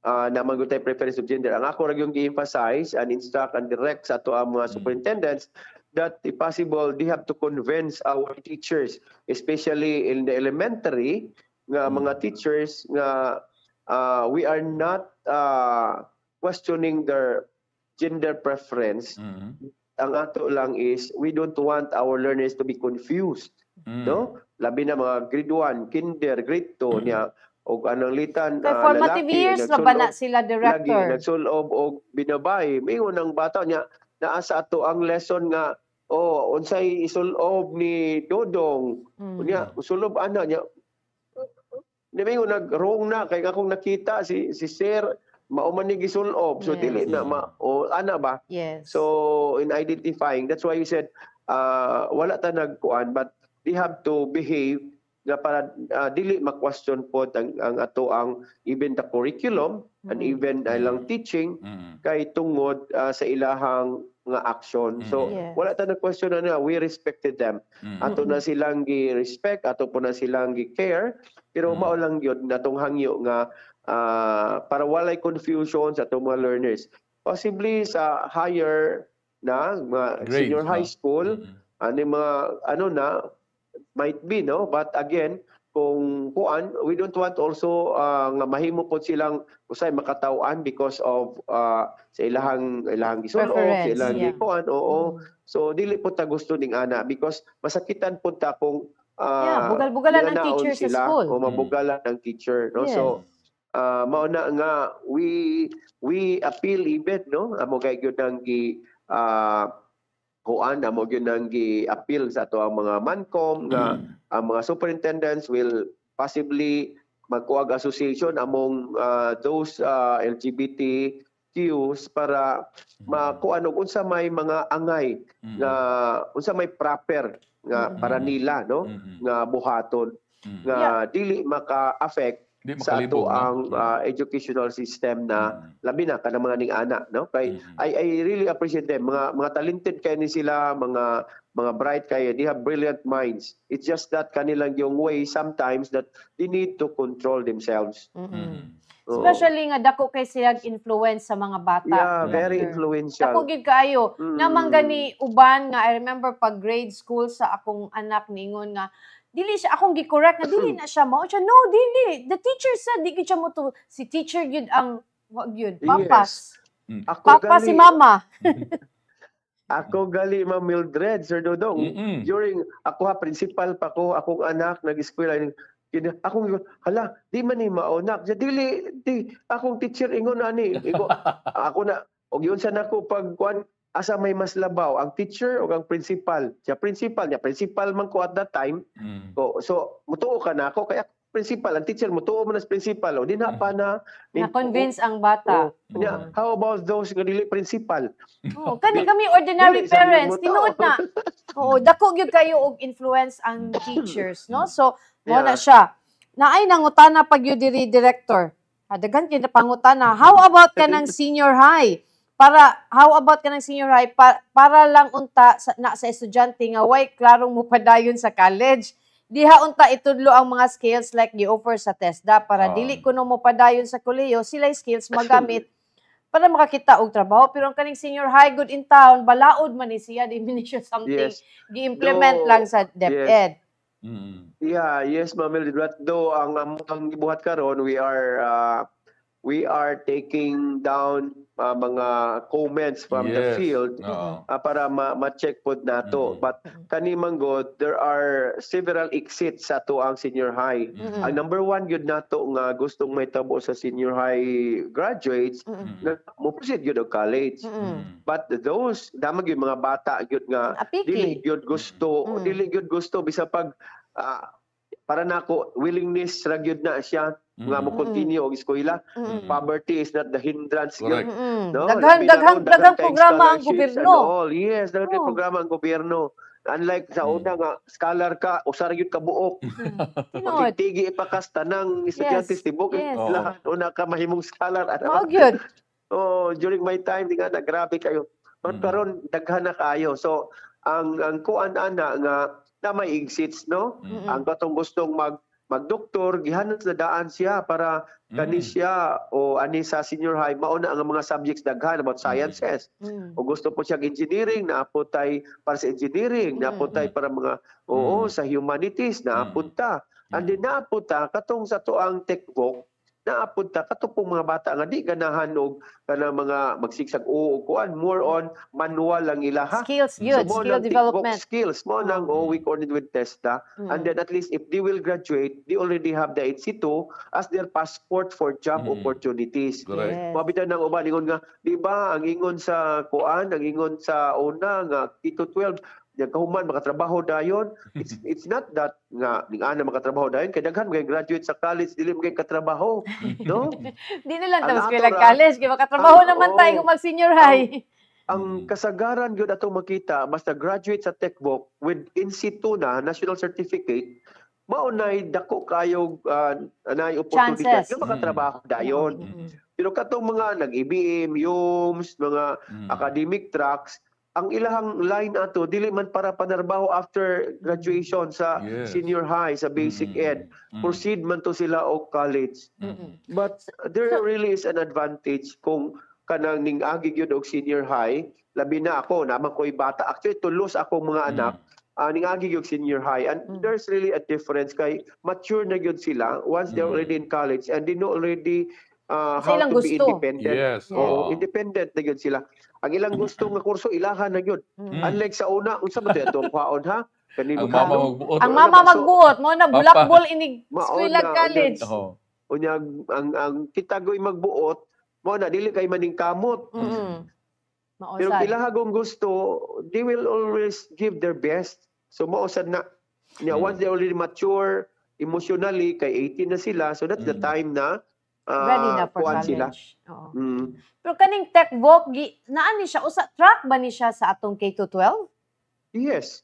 na magutay preference of gender. Ang ako ra yung gi-emphasize and instruct and direct sa ato ang mga superintendents that if possible they have to convince our teachers, especially in the elementary nga mga teachers nga we are not questioning their gender preference. Ang ato lang is we don't want our learners to be confused, no? Labi na mga grade 1, kinder, grade 2 niya og anong litan Kay formative years na ba na sila, lagi Director? nagsulob og binabay mingon ang bata niya naa sa ato ang lesson nga unsay isulob ni Dodong unya usulob ana niya mingon nag-wrong na kay akong nakita si Sir mao man ni gisulob so dili na ana ba. Yes. So in identifying, that's why we said wala ta nagkuan but they have to behave nga para dili ma-question po ang ato ang even the curriculum and even ilang teaching kay tungod sa ilahang nga action. So wala ta nag-question na we respected them. Ato na silang gi-respect, ato po na silang gi-care, pero mao lang gyud natong hangyo nga para walay confusion sa atong mga learners. Possibly sa higher na mga senior high school, ani mga ano na might be, no? But again, kung kuan, we don't want also nga mahimo po silang usay makatawan because of sa ilahang gisulob, sa ilahang gikuan, oo. So dili po ta gusto ning ana because masakitan po ta kung bugal-bugalan ang teacher sa school. O mabugalan ang teacher, no? Yes. So mao na nga we appeal even, no? Amo kay gyud nang gi kuan amo gyud nang gi-appeal sa ato ang mga mancom nga ang mga superintendents will possibly magkuag association among those LGBTQs para makuan og unsa may mga angay nga unsa may proper nga para nila, no, nga buhaton nga dili maka-affect sa ato ang educational system na labi na kanang mga ning ana, no? Kay I really appreciate them, mga talented kay ni sila, mga bright kay, they have brilliant minds. It's just that kanilang yung way sometimes that they need to control themselves. Especially nga dako kay silang influence sa mga bata. Yeah, very influential. Dako gid kaayo. Namang gani uban nga I remember pag grade school sa akong anak ningon nga dili siya akong gi-correct na dili na siya mao siya no dili the teacher said di gid siya mo to si teacher gyud ang wag gyud papas papa si mama. Ako gali Ma'am Mildred, Sir Dodong, during ako principal pa ko akong anak nag-eskwela akong hala di man ni maonak dili di akong teacher ingon ani ako na og yun sa nako pag kuan asa may mas labaw ang teacher o ang principal. Siya principal man ko at that time. So mutuo ka na ako kaya principal, ang teacher mutuo man as principal o di na pa na convince ang bata. How about those nga dili principal? Kami ordinary parents tinuod na. Dako gyud kayo og influence ang teachers, no? So mo na siya. Naay nangutana pag gyud diri director. Daghan gyud na pangutana. How about kanang senior high? How about kanang senior high para lang unta sa estudyante nga way klarong mo padayon sa college. Diha unta itudlo ang mga skills like gi-offer sa TESDA para dili kuno mo padayon sa kolehiyo sila skills magamit para makakita og trabaho. Pero ang kaning senior high good in town balaod man ni siya di siya something gi-implement lang sa DepEd. Yes, Ma'am Mildred. Though ang gibuhat karon we are taking down mga comments from the field para ma-check po nato. But kanimang god, there are several exits sa to ang senior high. Ang number one yun nato nga gustong may tabo sa senior high graduates na mo-proceed yun ang college. But those, damag yung mga bata yun nga, dili yun gusto, bisa pag para nako willingness ra gyud na siya nga mo continue og eskwela. Poverty is not the hindrance gyud. No? Daghang programa ang gobyerno. Yes, daghang programa ang gobyerno. Unlike sa una nga scholar ka usar gyud ka buok. Tigi ipakas tanang estudyante tibok lahat una ka mahimong scholar. Mao gyud. During my time nga grabe kayo. Karon daghan na kayo. So ang kuan ana nga na may exits, no? Ang katong gustong magdoktor, gihanan sa daan siya para kani siya o ani sa senior high mauna ang mga subjects daghan about sciences. O gusto po siya engineering, naapotay para sa engineering, naapotay para mga sa humanities, naapunta. And then naapunta katong sa tuang techbook, naapunta katong pong mga bata nga di ganahan og kanang mga magsigsag o kuan, more on manual lang ilaha. Skills, yun, mo skill nang development. Skills mo nang we coordinate with TESDA. And then at least if they will graduate, they already have the HC2 as their passport for job opportunities. Correct. Mabitan ng uban ingon nga, di ba ang ingon sa kuan, ang ingon sa una nga K-12 kahuman makatrabaho dayon. It's not that nga ning ana makatrabaho dayon kay daghan kay graduate sa college dili mo kay katrabaho, no? Di na lang tapos Ang kailang ato college, kaya makatrabaho naman tayo kung mag-senior high. Ang kasagaran gyud atong makita basta graduate sa techbook with in-situ na national certificate, maunay dako kayo anay oportunidad nga makatrabaho dayon. Pero katong mga nag-EBM, UMS, mga academic tracks, ang ilahang line ato dili man para panarbaho after graduation sa senior high, sa basic ed. Proceed man to sila og college. But there really is an advantage kung kanang ning-agi gyud og senior high, labi na ako naman ko'y bata. Actually tulos akong mga anak ning-agi gyud senior high, and there's really a difference kay mature na gyud sila once they're already in college and they know already how to be independent. Yes. Independent na gyud sila. Ang ilang gusto nga kurso ilahan na gyud. Unlike sa una, unsa ba ito kwaon ha? Ang mama magbuot. Ang mama magbuot mo na black ball inig school college. Unya ang kitagoy magbuot mo na dili kay maning kamot. Pero ilahagong gusto, they will always give their best. So mausad na. Once they already mature emotionally, kay 18 na sila, so that's the time na ready na for college. Sila. Pero kaning techbook, naan ni siya? Usa, track ba ni siya sa atong K-12? Yes.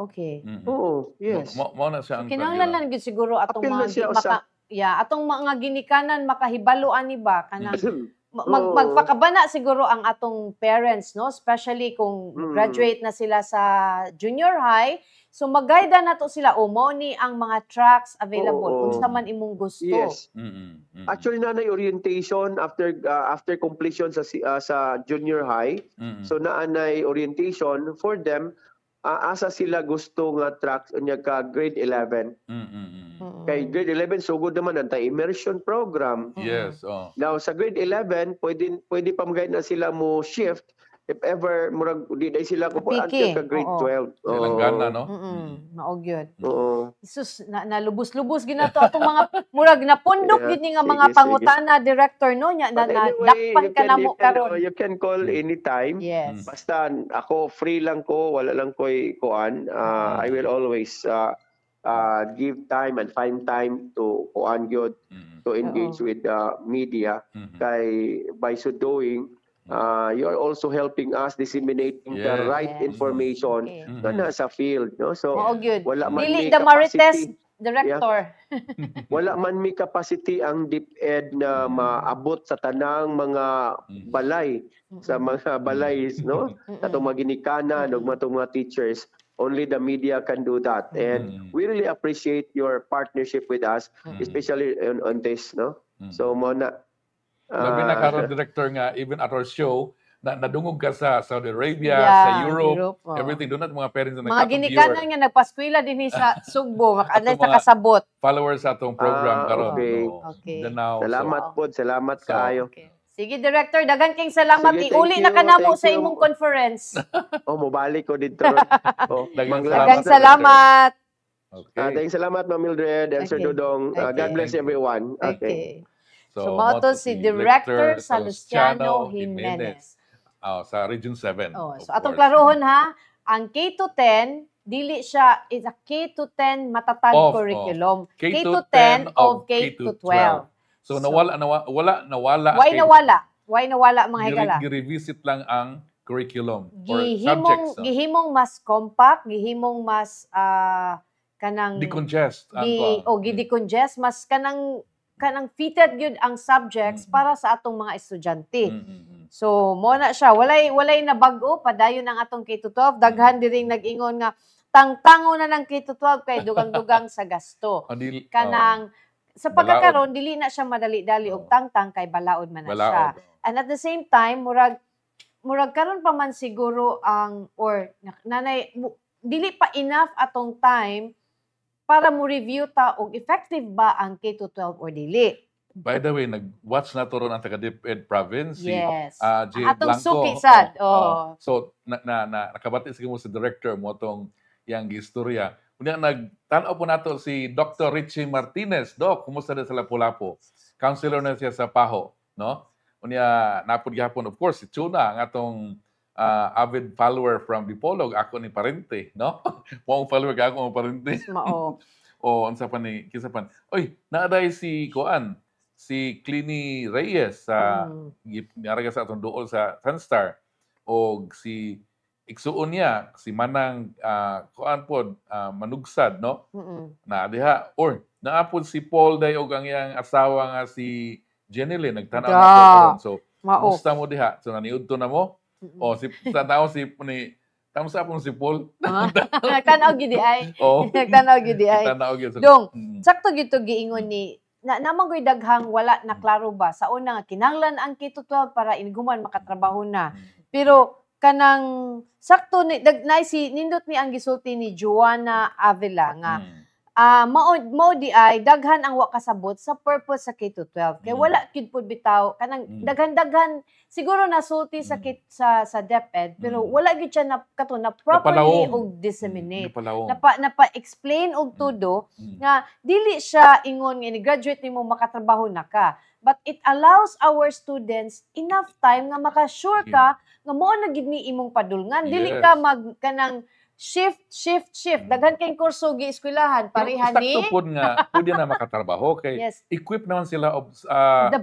Okay. Oo, yes. Mo na siya ang kinahanglan gyud siguro atong mga atong mga ginikanan makahibaloan ni ba kanang magpakabana siguro ang atong parents, no, especially kung graduate na sila sa junior high. So mag-guide na to sila mo ni ang mga tracks available unsa man imong gusto. Yes. Actually naanay orientation after completion sa junior high. So naanay orientation for them asa sila gusto nga tracks unya ka grade 11. Kay grade 11 sugod naman ang immersion program. Yes. Now sa grade 11 pwede pa mag-guide na sila mo shift if ever murag di day sila ko until ka grade 12. Silang gana, no? Maog yun. Jesus, nalubos-lubos ginato atong mga murag napundok gid ni nga mga pangutana director no nya nadakpan ka namo karon. You can call anytime. Yes. Basta ako free lang ko, wala lang ko'y kuan. I will always give time and find time to kuan gyud to engage with media kay by so doing you are also helping us disseminating the right information na nasa field, no? So wala man dili the Marites director. Wala man may capacity ang DepEd na maabot sa tanang mga balay sa mga balay, no? Atong mga ginikanan ug mga teachers. Only the media can do that, and we really appreciate your partnership with us, especially on this, no? So mo na labi na karon director nga even at our show nadungog ka sa Saudi Arabia, sa Europe, everything doon at mga parents na mga ginikanan nga nagpaskwela din sa Sugbo makadlay sa kasabot followers sa atong program karon. Okay. Salamat po, salamat kaayo. Sige director, dagan king salamat. Iuli na kanamo sa imong conference. Mobalik ko dito. Dagang salamat. Thanks salamat Ma'am Mildred and Sir Dodong. God bless everyone. Okay. So moto si Director Salustiano Jimenez. Sa Region 7. So atong klarohon ha, ang K-10 dili siya is a K-10 matatag curriculum. K-10 of K-12. So nawala Why nawala mga higala? Gi-revisit lang ang curriculum or subjects. Gihimong mas compact, gihimong mas kanang decongest. Gi-decongest mas kanang fitted gyud ang subjects para sa atong mga estudyante. So mo na siya walay na bag-o padayon ang atong K-12. Daghan diring nag-ingon nga tangtango na ng K-12 kay dugang-dugang sa gasto. Kanang sa pagkakaroon dili na siya madali-dali og tangtang kay balaod man na siya. And at the same time murag karon pa man siguro ang or nanay dili pa enough atong time para mo review ta og effective ba ang K-12 or dili. By the way, nag-watch na to ron ang taga-DepEd province, yes. si atong Blanco. suki sad. So, nakabati sige mo si director mo itong yang istorya. Kunya nagtanaw po nato si Dr. Richie Martinez. Doc, kumusta din sa Lapu-Lapu? Counselor na siya sa PAHO, no? Kunya napod gihapon, of course, si Chuna, ang atong avid follower from Dipolog, ako ni Parente, no? Mong follower ka ako, Parente. Mao. O, unsa pa ni, kisapan. Oy, naaday si Kuan, si Clini Reyes sa naraga sa atong duol sa Sunstar o si igsuon niya si Manang kuan pod manugsad no na diha or naapod si Paul day og ang iyang asawa nga si Jenny nagtanaw na karon so musta mo diha so naniudto na mo o si tanaw si ni tamo sa apon si Paul nagtanaw gyud ay nagtanaw gyud ay dong sakto gyud to giingon ni namang ko'y daghang wala na klaro ba sa una nga kinahanglan ang K-12 para iniguman makatrabaho na pero kanang sakto ni si nindot ni ang gisulti ni Joanna Avila nga mao di ay daghan ang wa kasabot sa purpose sa K-12 kay wala kid pud bitaw kanang daghan siguro nasulti sa DepEd pero wala gyud siya na properly og disseminate napa-explain og todo nga dili siya ingon nga ni-graduate nimo makatrabaho na ka but it allows our students enough time nga maka-sure ka nga mao na gid ni imong padulngan dili ka kanang shift. Daghan kayong kurso gi-eskwelahan pareha ni. Sakto pod nga pwede na makatrabaho kay equip naman sila of the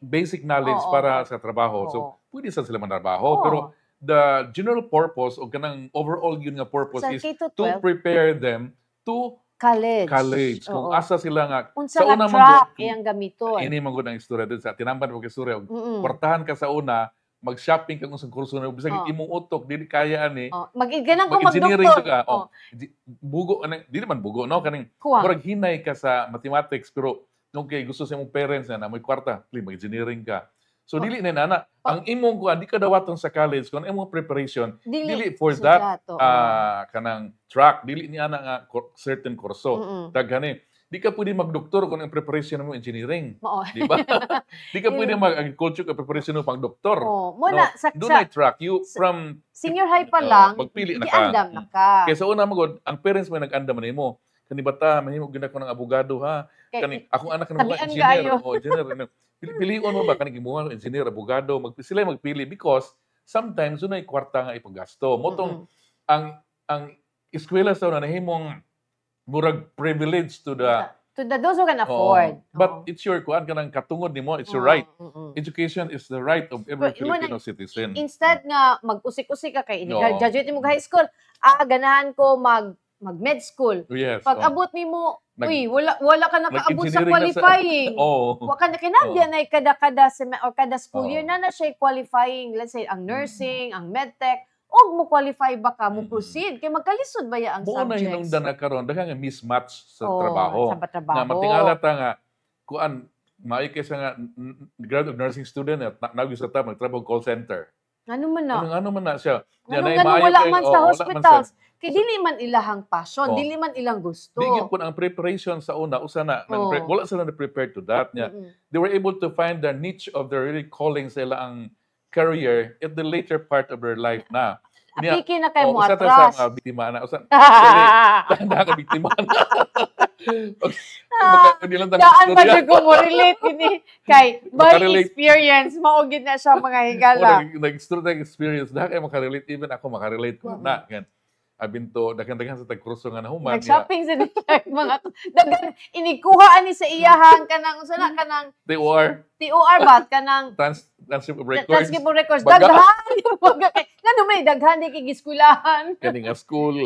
basic knowledge para sa trabaho. So pwede sila manarbaho pero the general purpose o kanang overall yun nga purpose is to prepare them to college. Kung asa sila nga sa una track iyang gamiton. Ini man gud ang istorya din sa tinamban mo kay istorya. Kwartahan ka sa una mag-shopping kang usang kurso na bisag imong utok dili kaya ani mag-ganang ko mag-doktor ka bugo dili man bugo no kaning murag hinay ka sa mathematics pero nung kay gusto sa imong parents na may kwarta mag-engineering ka so dili na nana ang imong kuan di ka dawaton sa college kun imong preparation dili for that kanang track dili ni ana nga certain kurso daghani di ka pwede mag-doktor kung ang preparation mo engineering. Di ba? Di ka pwede mag-agriculture kung preparation mo pang-doktor. Do not track. You from senior high pa lang, magpili na ka. Kaya sa una magod, ang parents mo nag-andam na mo. Kani bata, mahimo gina ko ng abogado ha. Kani akong anak na mga engineer. Pilion mo ba kani gimuha engineer, abogado, sila magpili because sometimes dunay kwarta nga ipagasto. Motong ang eskwela sa una nahimong murag privilege to those who can afford. But it's your kuan kanang katungod nimo, it's your right. Education is the right of every Filipino citizen. Instead nga mag-usik-usik ka kay graduate mo high school, ganahan ko mag-med school. Pag abot nimo, wala ka nakaabot sa qualifying. Wa ka na kinahanglan ay kada or kada school year na siya qualifying, let's say ang nursing, ang medtech. Og mo qualify ba ka mo proceed kay magkalisod ba ya ang subjects. Buo na hinungdan na karon daghang mismatch sa trabaho. Nga matingala ta nga kuan maay kaysa nga graduate nursing student at nagyo sa ta magtrabaho call center. Ano man na siya. Wala man sa hospitals. Kay dili man ilahang passion, dili man ilang gusto. Dili pud ang preparation sa una usa na wala sila na prepared to that niya. They were able to find the niche of their really calling sa ilang career at the later part of their life na. Apiki na kay mo atras. Usa sa biktima na. Ka biktima na. Daan pa dyan ko mo relate ini kay by experience maugid na siya mga higala. Nag-student experience na kay makarelate even ako makarelate ko na. Abinto daghan-daghan sa tagkurso nga nahuman. Nag-shopping sa mga daghan inikuha ani sa iyahang kanang usa na kanang TOR ba kanang transcript of records. Transcript of records. Daghan ngano may daghan di kay giskwelahan. Kaning school,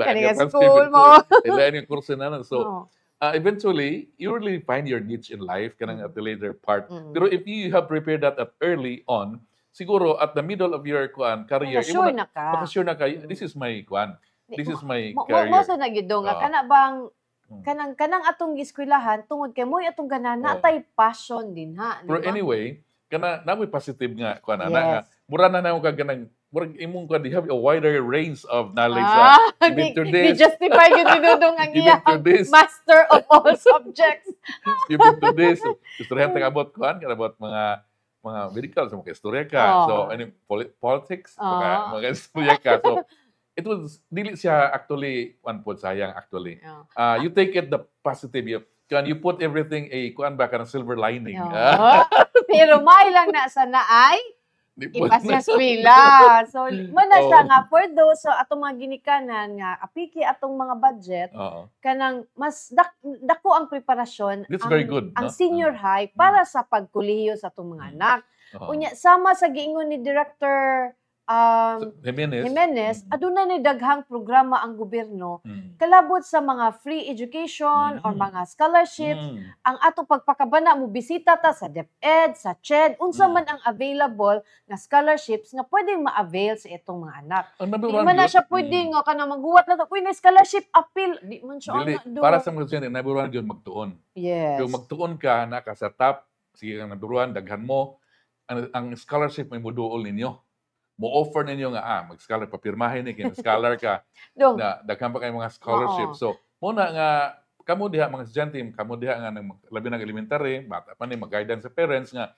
mo. Ilan yung kurso na so eventually you really find your niche in life kanang at the later part. Pero if you have prepared that at early on, siguro at the middle of your career, makasure na ka. This is my this is my Mo career. sa nagidong nga Oo. kana bang kanang atong giskwelahan tungod kay mo'y atong ganan natay passion din ha. Pero Diba? anyway, kana namoy positive nga kuan na Yes. nga mura na namo kag ganang murag imong kuan have a wider range of knowledge sa even to Di this, justify yun dinudong ang even to iyang this, master of all subjects. even to this. Istorya ta abot kuan kana abot mga medical sa mga istorya ka. Oo. So ano politics Oo. mga istorya ka. So it was dili siya actually one pod sayang actually. Oo. You take it the positive you put everything kuan ba kanang silver lining. Oo. Pero may lang na sa naay Di po ipas na- sa eskwela. So, mana siya nga for those so atong mga ginikanan nga apiki atong mga budget Oo. kanang mas dako ang preparasyon That's ang, very good, ang no? senior high para sa pagkolehiyo sa atong mga anak. Oo. Unya sama sa giingon ni Director So, Jimenez. Jimenez, aduna ni daghang programa ang gobyerno Mm. kalabot sa mga free education or mga scholarships. Mm. Ang ato pagpakabana mo bisita ta sa DepEd, sa CHED, unsa man ang available nga scholarships nga pwedeng ma-avail sa itong mga anak. Ang Di number one man na yun, siya pwede nga kana maghuwat na to, uy, na scholarship appeal. Di man siya dili, ana do. para sa mga estudyante, number one yun, magtuon. Yes. Yung magtuon ka na ka sa top, sige ang number one, daghan mo, ang scholarship may muduol ninyo. Mo-offer ninyo nga, mag-scholar, papirmahin ni kaya scholar ka, Dong. na daghan pa kayo mga scholarship. Oo. So, muna nga, kamo diha mga estudyante, kamo diha nga labi ng elementary, bata pa ni mag-guidance sa parents nga,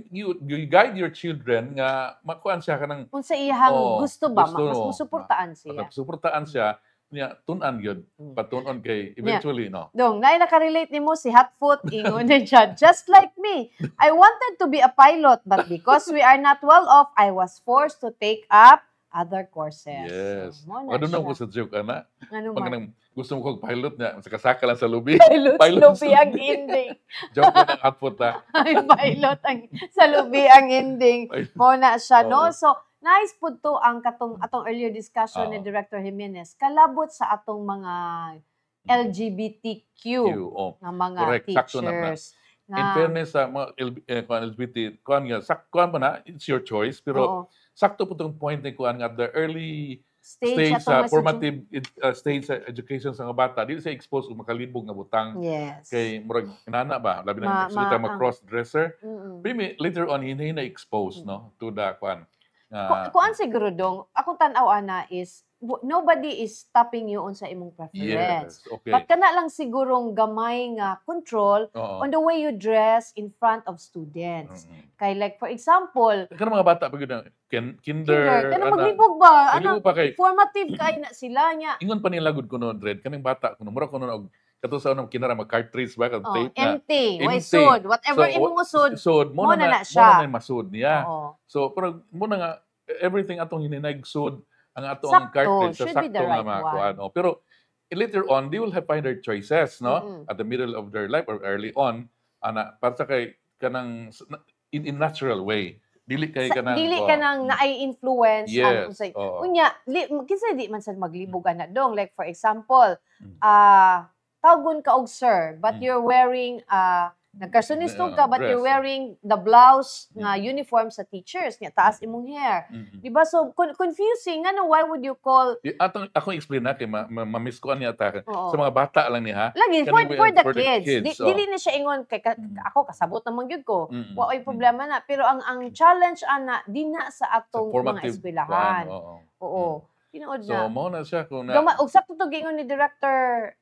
you guide your children nga makuan siya kanang Unsa iyang gusto ba? gusto, Mas musuportaan siya. suportaan siya niya tunan gyud patunon kay eventually no. Dong, naay nakarelate nimo si Hotfoot ingon na siya, just like me. I wanted to be a pilot but because we are not well off, I was forced to take up other courses. Yes. So, mo na Ano siya. ko sa joke ana? Ano Pag man? nang gusto mo kog pilot na sakasaka lang sa lubi. Pilot, Pilot lubi sa ang lubi. ending. Joke na ng output ha. Ay, pilot ang sa lubi ang ending. Mo na siya, no? Oo. So, nice po to ang atong earlier discussion ni Oo. Director Jimenez. Kalabot sa atong mga LGBTQ nga mga Correct. Sakto na pra. teachers. In fairness sa mga LGBT, kuan nga, kuan pa na, it's your choice, pero Oo. sakto po itong point ni kuan nga, the early Stage stage atong sa messaging. formative stage sa education sa mga bata, dili sa expose og makalibog nga butang Yes. kay murag inana ba, labi Ma- na salita ma- mag cross dresser. Mm-mm. Maybe later on hinahin na expose no to the kuan. Kuan siguro dong, akong tan-aw ana is nobody is stopping you on sa imong preference. Yes, okay. But kana lang sigurong gamay nga control Oo. on the way you dress in front of students. Mhm. Kay like for example, Kanang mga bata pag yun, kinder, kana maglibog ba? Maglibog pa kay- Formative kay na sila nya. ingon pa nila gud kuno Dred, kanang bata kuno mura kuno og kato sa unang kinara mag cartridge ba kag Oh, tape na. empty, way Empty. sud, whatever So, imong usod. Sud mo mo na na na siya. mo na masud niya. Oo. So pero mo na nga everything atong hininag sud ang atong Sakto, cartridge sa should be the sakto nga right mga one. kuan. Oh. Pero later on they will have find their choices no Mm-mm. at the middle of their life or early on ana para sa kay kanang in natural way. Dili kay kanang Dili ka nang naay influence Yes, ang usay. oo. Unya, kinsa di man sad maglibog ana dong. Like for example, Mm. tawgon ka og sir, but Mm. you're wearing nagkarsunistog ka but Dress. you're wearing the blouse nga uniform sa teachers nga taas imong hair. Mhm. Di ba? So confusing ano, why would you call Atong akong explain na kay ma-miss ko niya ta Oo. sa mga bata lang ni ha. lagi Kanang for the for the kids. kids, Dili na siya ingon kay ako kasabot naman gyud ko. Mm. Wa oy problema na, pero ang challenge ana di na sa Sa atong mga formative eskwelahan. kuan, oo. Oo. Tinuod So na. mo na siya kung na Gamay, og sakto to gingon ni Director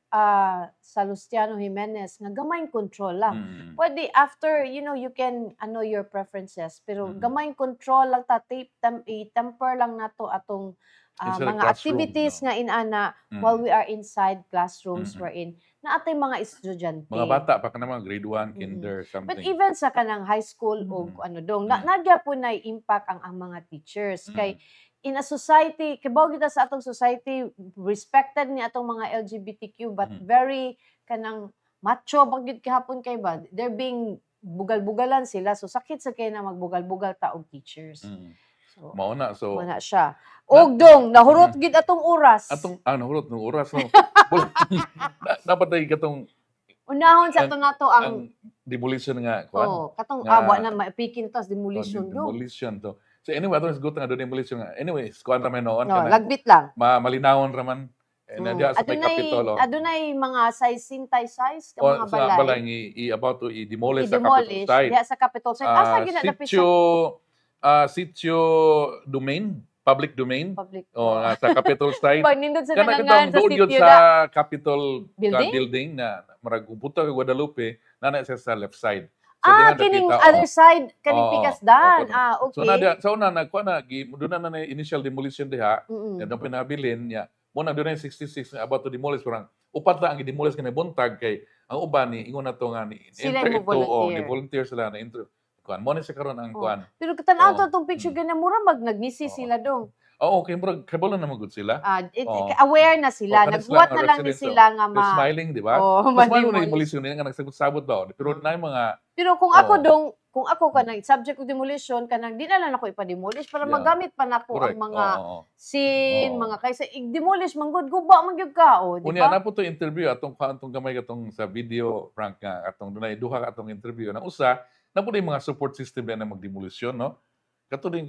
Salustiano Jimenez nga gamayng control lang. Mm. Pwede after, you can know your preferences, pero Mm. gamayng control lang ta, i-temper lang nato atong Inside the mga classroom, activities no? nga inana Mm. while we are inside classrooms Mm-mm. wherein na atay mga estudyante. mga bata pa ka naman grade 1, kinder, something. But even sa kanang high school o Mm. ano dong, Mm. nagya po na impact ang mga teachers. Mm. Kay in a society, kibaw kita sa atong society, respected ni atong mga LGBTQ, but Mm. very kanang macho, bagyod kahapon kay ba? They're being bugal-bugalan sila. So sakit sa kay na magbugal-bugal ta og teachers. Mm. So, Mao na so wala siya. Og dong, nahurot gid atong oras. atong nahurot ng oras no. Dapat ay katong Unahon sa ato nato ang ang demolition nga kuan. katong nga- awa na maipikin tas demolition do. Demolition to. So anyway, ato is good nga doon demolition nga. Anyways, kuan ra man noon No, kana lagbit lang. malinawon ra man. Na diya sa may kapitulo. Adunay mga size ka mga Sa balay. about to i-demolish sa Capitol site. Diya sa Capitol site. Asa gina dapat sa sitio domain, public domain. public. Sa Capitol site. Pag nindot sa Kana nanangan sa doon sitio sa na Capitol building? building na marag Punta ka Guadalupe, na siya sa left side. So, kining other side kaning pikas dan. Okay. So una nagkuha na doon na initial demolition diha. Doon pinabilin niya. Muna doon yung 66 about to demolish parang upat lang ang i-demolish kay buntag kay ang uban ni ingon nato nga ni Sila mo volunteer. ni volunteer sila na intro kuan mo ni sa karon ang kuan. Pero katanaw to tong picture ganyan mura magnisi sila dong. Okay, murag kabalo na magud sila. Aware na sila. Nagbuhat na lang ni sila nga They're smiling, di ba? Smiling na demolition nga nagsabot ba. Pero na yung mga Pero kung ako dong kung ako kanang subject of demolition kanang di na lang ako ipa-demolish para magamit pa nako ang mga scene, mga kaysa i-demolish manggod guba man gyud ka di ba? Unya na po to interview atong gamay katong sa video prank nga atong dunay duha ka atong interview na usa na po mga support system na mag-demolition no. Katong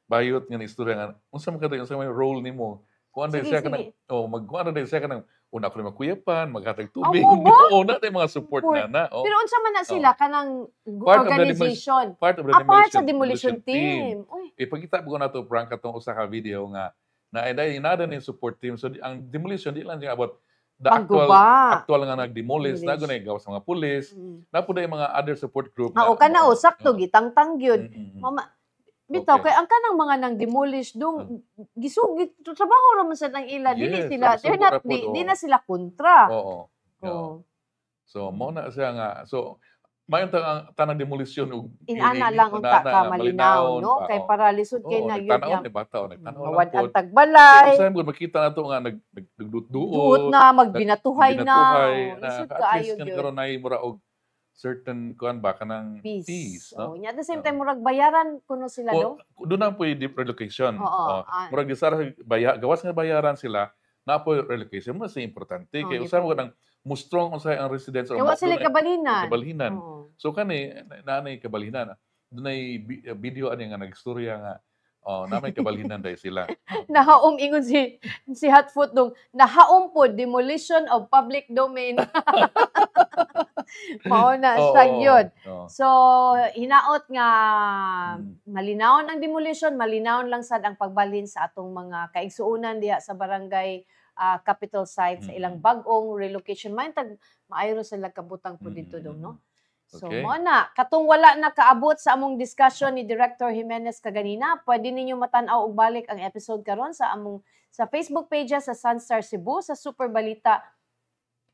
bayot nga istorya nga unsa man kadto unsa may role nimo kuan din siya kanang magkuan din siya kanang una ko magkuyapan maghatag tubig na tay mga support na. Pero unsa man na sila kanang organization part of the demolition team. Ipakita ko na to prank katong usa ka video nga na inada ni support team so ang demolition di lang about the actual nga nag-demolish na gunay gawas mga pulis na po mga other support group kana sakto gitangtang gyud mama bitaw kay ang kanang mga nang demolish dong gisugit trabaho ra man sa nang ila dili sila di na sila kontra. So mo na siya nga so mayon tanang demolition ug inana lang unta ka malinaw no kay para lisod kay na gyud ya bata wad ang tagbalay sa mo makita nato nga nagduot na magbinatuhay na lisod kaayo gyud karon nay mura og certain kuan ba kanang peace no at the same time murag bayaran kuno sila do doon ang pwede relocation murag gisar gawas nga bayaran sila na po relocation mas importante kay usa mo kanang mo strong unsay ang residents or sila kabalhinan so kani naanay kabalhinan dunay video ani nga nagstorya nga namay kabalhinan dai sila nahaom ingon si Hotfoot dong nahaom po demolition of public domain. Mao na siya yun. So, hinaot nga malinawon ang demolition, malinawon lang sad ang pagbalhin sa atong mga kaigsuonan diha sa barangay Capitol site sa ilang bag-ong relocation. Maayro sila kabutang po dito dong, no? So, mao na. Katong wala na kaabot sa among discussion ni Director Jimenez kaganina, pwede ninyo matan-aw og balik ang episode karon sa among sa Facebook page sa Sunstar Cebu, sa Super Balita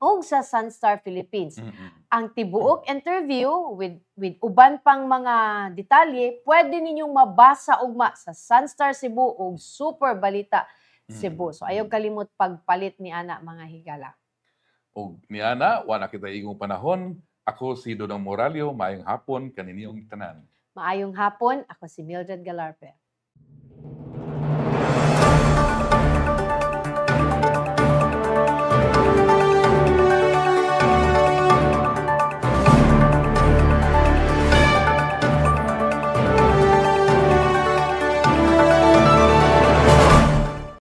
o sa Sunstar Philippines. Ang tibuok interview with uban pang mga detalye, pwede ninyong mabasa ugma sa Sunstar Cebu o Super Balita Cebu. So ayaw kalimot pagpalit ni ana mga higala. O ni ana, wala kita igong panahon. Ako si Dodong Moralio, maayong hapon kaniniyong tanan. Maayong hapon, ako si Mildred Galarpe.